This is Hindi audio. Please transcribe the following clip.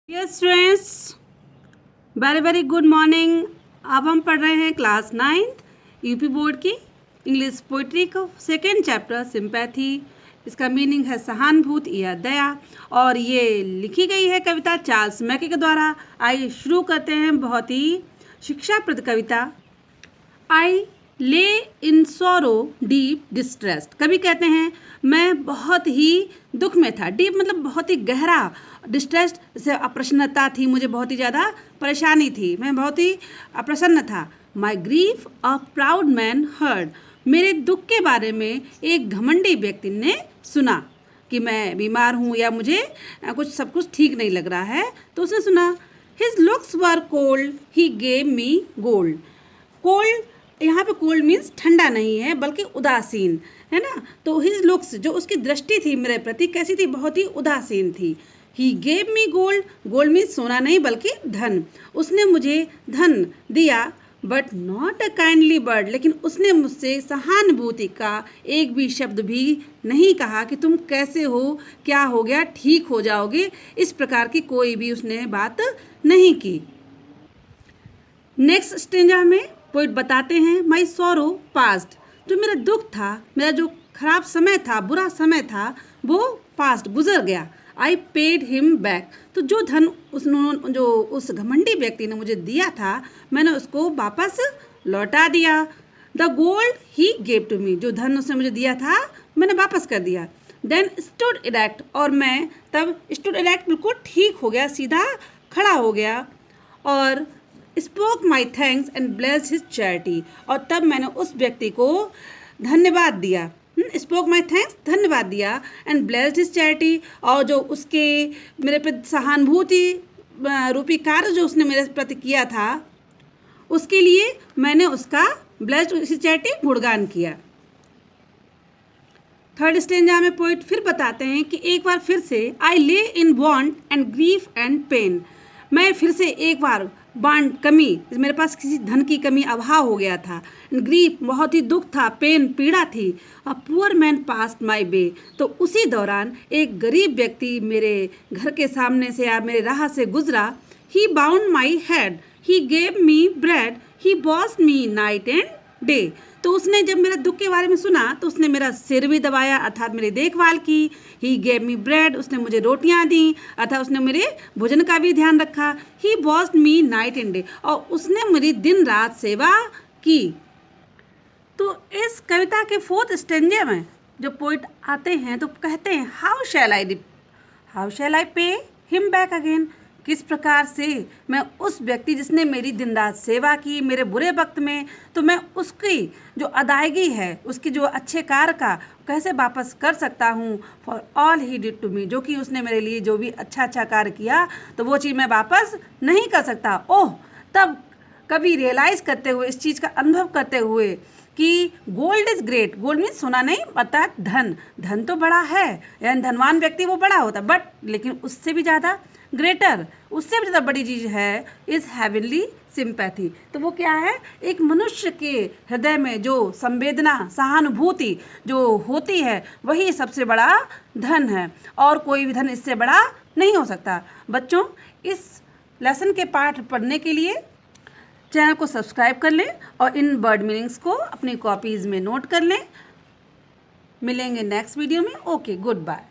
Dear students, very very good morning. अब हम पढ़ रहे हैं क्लास 9th यूपी बोर्ड की इंग्लिश पोइट्री को सेकेंड चैप्टर सिंपैथी। इसका मीनिंग है सहानुभूति या दया, और ये लिखी गई है कविता चार्ल्स मैके के द्वारा। आइए शुरू करते हैं बहुत ही शिक्षाप्रद कविता। आई ले इन सोरो डीप डिस्ट्रेस्ड। कभी कहते हैं मैं बहुत ही दुख में था। डीप मतलब बहुत ही गहरा, डिस्ट्रेस्ड से अप्रसन्नता थी, मुझे बहुत ही ज़्यादा परेशानी थी, मैं बहुत ही अप्रसन्न था। My grief a proud man heard. मेरे दुख के बारे में एक घमंडी व्यक्ति ने सुना कि मैं बीमार हूँ या मुझे सब कुछ ठीक नहीं लग रहा है, तो उसने सुना। His looks were cold he gave me gold. Cold, यहाँ पे कोल्ड मीन्स ठंडा नहीं है बल्कि उदासीन है ना। तो हिज लुक्स, जो उसकी दृष्टि थी मेरे प्रति, कैसी थी? बहुत ही उदासीन थी। ही गेव मी गोल्ड। गोल्ड मीन्स सोना नहीं बल्कि धन। उसने मुझे धन दिया, but not a kindly word. लेकिन उसने मुझसे सहानुभूति का एक भी शब्द भी नहीं कहा कि तुम कैसे हो, क्या हो गया, ठीक हो जाओगे, इस प्रकार की कोई भी उसने बात नहीं की। नेक्स्ट स्टेंजा में पोइट बताते हैं माई सोरो पास्ट। जो मेरा दुख था, मेरा जो खराब समय था, बुरा समय था, वो पास्ट गुजर गया। I paid him back. तो जो धन उस घमंडी व्यक्ति ने मुझे दिया था, मैंने उसको वापस लौटा दिया। The gold he gave to me. जो धन उसने मुझे दिया था मैंने वापस कर दिया। Then stood erect. और मैं तब स्टूड इरेक्ट, बिल्कुल ठीक हो गया, सीधा खड़ा हो गया। और spoke my thanks and bless his charity. और तब मैंने उस व्यक्ति को धन्यवाद दिया। स्पोक माई थैंक्स, धन्यवाद दिया, एंड ब्लेस्ड हिज चैरिटी। और जो उसके मेरे प्रति सहानुभूति रूपी कार्य जो उसने मेरे प्रति किया था, उसके लिए मैंने उसका ब्लेस्ड हिज चैरिटी गुणगान किया। थर्ड स्टेंजा में पोइट फिर बताते हैं कि एक बार फिर से I lay in want and grief and pain. मैं फिर से एक बार वांट, कमी, मेरे पास किसी धन की कमी, अभाव हो गया था। ग्रीफ, बहुत ही दुख था, पेन, पीड़ा थी। अ पुअर मैन पास्ट माई वे। तो उसी दौरान एक गरीब व्यक्ति मेरे घर के सामने से या मेरे राह से गुजरा। He bound my head, he gave me bread, he wash me night and day. तो उसने जब मेरा दुख के बारे में सुना तो उसने मेरा सिर भी दबाया, अर्थात मेरी देखभाल की। ही गेव मी ब्रेड, उसने मुझे रोटियां दी, अर्थात उसने मेरे भोजन का भी ध्यान रखा। He washed me night and day, और उसने मेरी दिन रात सेवा की। तो इस कविता के फोर्थ स्टेंजे में जो पोइट आते हैं तो कहते हैं how shell I pay him back again. किस प्रकार से मैं उस व्यक्ति जिसने मेरी दिन रात सेवा की मेरे बुरे वक्त में, तो मैं उसकी जो अदायगी है, उसकी जो अच्छे कार्य का कैसे वापस कर सकता हूँ। For all he did to me, जो कि उसने मेरे लिए जो भी अच्छा कार्य किया, तो वो चीज़ मैं वापस नहीं कर सकता। ओह, तब कभी रियलाइज़ करते हुए, इस चीज़ का अनुभव करते हुए कि gold is great. Gold means सोना नहीं, अर्थात धन तो बड़ा है, यानी धनवान व्यक्ति वो बड़ा होता, बट लेकिन उससे भी ज़्यादा ग्रेटर, उससे भी ज़्यादा बड़ी चीज़ है इज़ हेवनली सिंपैथी। तो वो क्या है? एक मनुष्य के हृदय में जो संवेदना, सहानुभूति जो होती है, वही सबसे बड़ा धन है, और कोई भी धन इससे बड़ा नहीं हो सकता। बच्चों, इस लेसन के पाठ पढ़ने के लिए चैनल को सब्सक्राइब कर लें और इन वर्ड मीनिंग्स को अपनी कॉपीज़ में नोट कर लें। मिलेंगे नेक्स्ट वीडियो में। Okay, good bye.